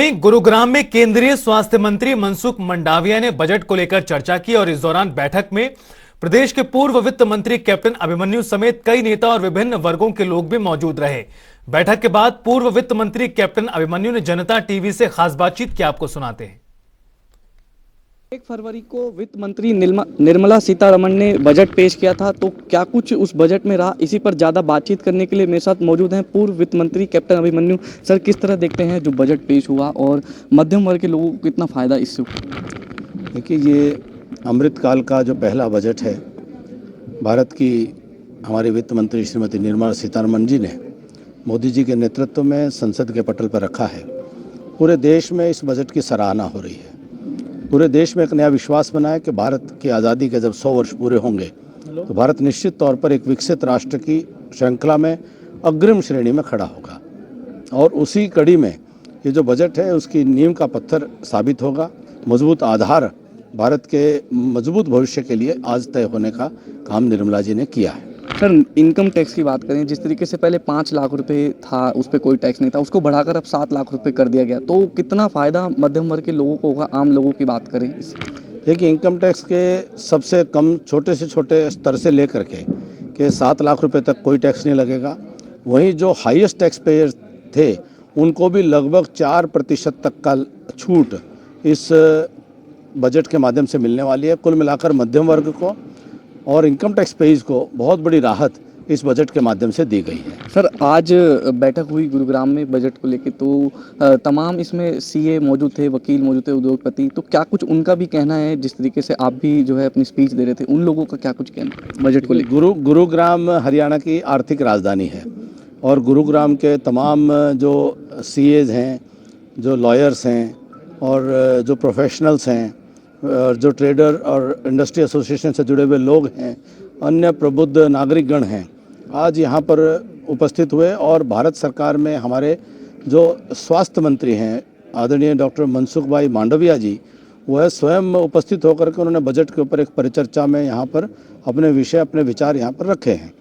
वहीं गुरुग्राम में केंद्रीय स्वास्थ्य मंत्री मनसुख मंडाविया ने बजट को लेकर चर्चा की और इस दौरान बैठक में प्रदेश के पूर्व वित्त मंत्री कैप्टन अभिमन्यु समेत कई नेता और विभिन्न वर्गों के लोग भी मौजूद रहे। बैठक के बाद पूर्व वित्त मंत्री कैप्टन अभिमन्यु ने जनता टीवी से खास बातचीत की, आपको सुनाते हैं। 1 फरवरी को वित्त मंत्री निर्मला सीतारमण ने बजट पेश किया था, तो क्या कुछ उस बजट में रहा, इसी पर ज़्यादा बातचीत करने के लिए मेरे साथ मौजूद हैं पूर्व वित्त मंत्री कैप्टन अभिमन्यु। सर, किस तरह देखते हैं जो बजट पेश हुआ और मध्यम वर्ग के लोगों को कितना फ़ायदा इससे हुआ? देखिए, ये अमृतकाल का जो पहला बजट है, भारत की हमारी वित्त मंत्री श्रीमती निर्मला सीतारमण जी ने मोदी जी के नेतृत्व में संसद के पटल पर रखा है। पूरे देश में इस बजट की सराहना हो रही है। पूरे देश में एक नया विश्वास बना है कि भारत की आज़ादी के जब 100 वर्ष पूरे होंगे तो भारत निश्चित तौर पर एक विकसित राष्ट्र की श्रृंखला में अग्रिम श्रेणी में खड़ा होगा। और उसी कड़ी में ये जो बजट है उसकी नींव का पत्थर साबित होगा। मजबूत आधार भारत के मजबूत भविष्य के लिए आज तय होने का काम निर्मला जी ने किया है। सर, इनकम टैक्स की बात करें, जिस तरीके से पहले 5 लाख रुपए था, उस पर कोई टैक्स नहीं था, उसको बढ़ाकर अब 7 लाख रुपए कर दिया गया, तो कितना फ़ायदा मध्यम वर्ग के लोगों को होगा, आम लोगों की बात करें? देखिए, इनकम टैक्स के सबसे कम छोटे से छोटे स्तर से लेकर के 7 लाख रुपए तक कोई टैक्स नहीं लगेगा। वहीं जो हाईएस्ट टैक्स पेयर थे उनको भी लगभग 4% तक का छूट इस बजट के माध्यम से मिलने वाली है। कुल मिलाकर मध्यम वर्ग को और इनकम टैक्स पेयर्स को बहुत बड़ी राहत इस बजट के माध्यम से दी गई है। सर, आज बैठक हुई गुरुग्राम में बजट को लेकर, तो तमाम इसमें सीए मौजूद थे, वकील मौजूद थे, उद्योगपति, तो क्या कुछ उनका भी कहना है? जिस तरीके से आप भी जो है अपनी स्पीच दे रहे थे, उन लोगों का क्या कुछ कहना बजट को लेकर? गुरुग्राम हरियाणा की आर्थिक राजधानी है और गुरुग्राम के तमाम जो सीएज हैं, जो लॉयर्स हैं और जो प्रोफेशनल्स हैं और जो ट्रेडर और इंडस्ट्री एसोसिएशन से जुड़े हुए लोग हैं, अन्य प्रबुद्ध नागरिकगण हैं, आज यहाँ पर उपस्थित हुए। और भारत सरकार में हमारे जो स्वास्थ्य मंत्री हैं आदरणीय डॉक्टर मनसुख भाई मांडविया जी, वह स्वयं उपस्थित होकर के उन्होंने बजट के ऊपर एक परिचर्चा में यहाँ पर अपने विषय, अपने विचार यहाँ पर रखे हैं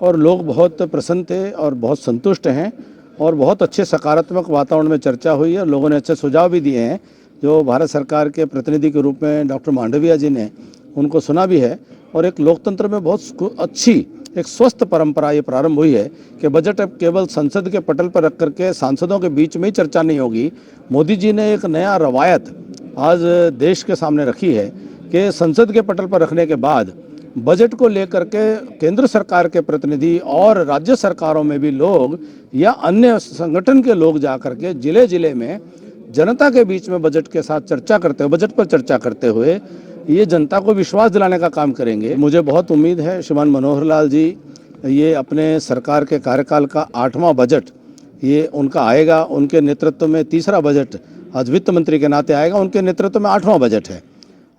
और लोग बहुत प्रसन्न थे और बहुत संतुष्ट हैं और बहुत अच्छे सकारात्मक वातावरण में चर्चा हुई है। लोगों ने अच्छे सुझाव भी दिए हैं जो भारत सरकार के प्रतिनिधि के रूप में डॉक्टर मांडविया जी ने उनको सुना भी है। और एक लोकतंत्र में बहुत अच्छी एक स्वस्थ परंपरा ये प्रारंभ हुई है कि बजट अब केवल संसद के पटल पर रख करके सांसदों के बीच में ही चर्चा नहीं होगी। मोदी जी ने एक नया रवायत आज देश के सामने रखी है कि संसद के पटल पर रखने के बाद बजट को लेकर के केंद्र सरकार के प्रतिनिधि और राज्य सरकारों में भी लोग या अन्य संगठन के लोग जा करके जिले जिले में जनता के बीच में बजट के साथ चर्चा करते हुए, बजट पर चर्चा करते हुए ये जनता को विश्वास दिलाने का काम करेंगे। मुझे बहुत उम्मीद है श्रीमान मनोहर लाल जी ये अपने सरकार के कार्यकाल का 8वां बजट ये उनका आएगा। उनके नेतृत्व में तीसरा बजट आज वित्त मंत्री के नाते आएगा। उनके नेतृत्व में 8वां बजट है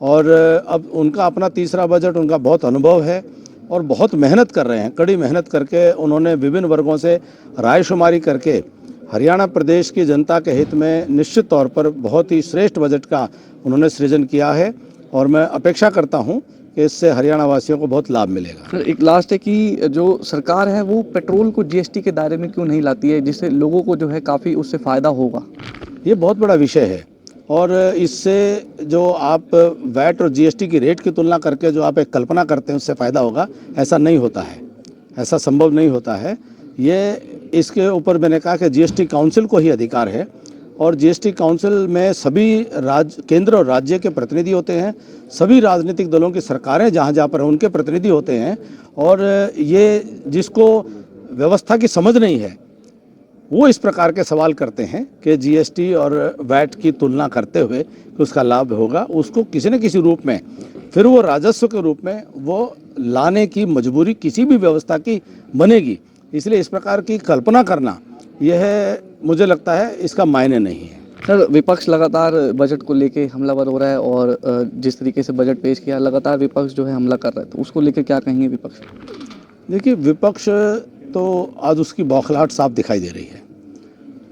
और अब उनका अपना तीसरा बजट, उनका बहुत अनुभव है और बहुत मेहनत कर रहे हैं। कड़ी मेहनत करके उन्होंने विभिन्न वर्गों से रायशुमारी करके हरियाणा प्रदेश की जनता के हित में निश्चित तौर पर बहुत ही श्रेष्ठ बजट का उन्होंने सृजन किया है और मैं अपेक्षा करता हूं कि इससे हरियाणा वासियों को बहुत लाभ मिलेगा। सर, एक लास्ट है कि जो सरकार है वो पेट्रोल को जीएसटी के दायरे में क्यों नहीं लाती है, जिससे लोगों को जो है काफ़ी उससे फ़ायदा होगा? ये बहुत बड़ा विषय है और इससे जो आप वैट और जीएसटी की रेट की तुलना करके जो आप एक कल्पना करते हैं उससे फ़ायदा होगा, ऐसा नहीं होता है, ऐसा संभव नहीं होता है। ये इसके ऊपर मैंने कहा कि जीएसटी काउंसिल को ही अधिकार है और जीएसटी काउंसिल में सभी केंद्र और राज्य के प्रतिनिधि होते हैं, सभी राजनीतिक दलों की सरकारें जहाँ जहाँ पर उनके प्रतिनिधि होते हैं और ये जिसको व्यवस्था की समझ नहीं है वो इस प्रकार के सवाल करते हैं कि जीएसटी और वैट की तुलना करते हुए कि उसका लाभ होगा, उसको किसी न किसी रूप में फिर वो राजस्व के रूप में वो लाने की मजबूरी किसी भी व्यवस्था की बनेगी। इसलिए इस प्रकार की कल्पना करना यह मुझे लगता है इसका मायने नहीं है। सर, विपक्ष लगातार बजट को लेके हमलावर हो रहा है और जिस तरीके से बजट पेश किया लगातार विपक्ष जो है हमला कर रहा है, तो उसको लेकर क्या कहेंगे विपक्ष? देखिए, विपक्ष तो आज उसकी बौखलाहट साफ दिखाई दे रही है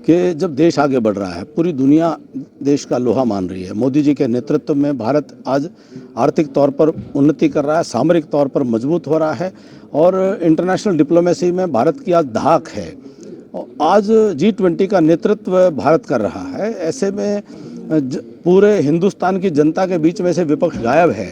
कि जब देश आगे बढ़ रहा है, पूरी दुनिया देश का लोहा मान रही है। मोदी जी के नेतृत्व में भारत आज आर्थिक तौर पर उन्नति कर रहा है, सामरिक तौर पर मजबूत हो रहा है और इंटरनेशनल डिप्लोमेसी में भारत की आज धाक है और आज G20 का नेतृत्व भारत कर रहा है। ऐसे में पूरे हिंदुस्तान की जनता के बीच में से विपक्ष गायब है,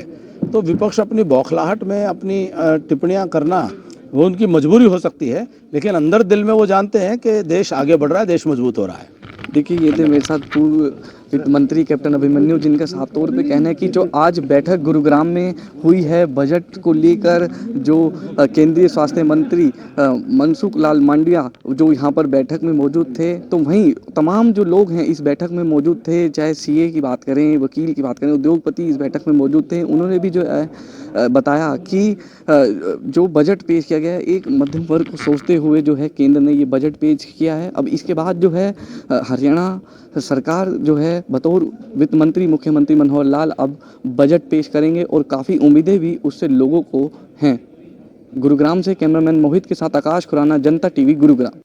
तो विपक्ष अपनी बौखलाहट में अपनी टिप्पणियां करना वो उनकी मजबूरी हो सकती है, लेकिन अंदर दिल में वो जानते हैं कि देश आगे बढ़ रहा है, देश मजबूत हो रहा है। देखिए, ये थे मेरे साथ पूर्व वित्त मंत्री कैप्टन अभिमन्यु, जिनका साफ तौर पे कहना है कि जो आज बैठक गुरुग्राम में हुई है बजट को लेकर, जो केंद्रीय स्वास्थ्य मंत्री मनसुख लाल मांडविया जो यहाँ पर बैठक में मौजूद थे, तो वहीं तमाम जो लोग हैं इस बैठक में मौजूद थे, चाहे सीए की बात करें, वकील की बात करें, उद्योगपति इस बैठक में मौजूद थे। उन्होंने भी जो है बताया कि जो बजट पेश किया गया है एक मध्यम वर्ग को सोचते हुए जो है केंद्र ने ये बजट पेश किया है। अब इसके बाद जो है हरियाणा सरकार जो है बतौर वित्त मंत्री मुख्यमंत्री मनोहर लाल अब बजट पेश करेंगे और काफ़ी उम्मीदें भी उससे लोगों को हैं। गुरुग्राम से कैमरामैन मोहित के साथ आकाश खुराना, जनता टीवी, गुरुग्राम।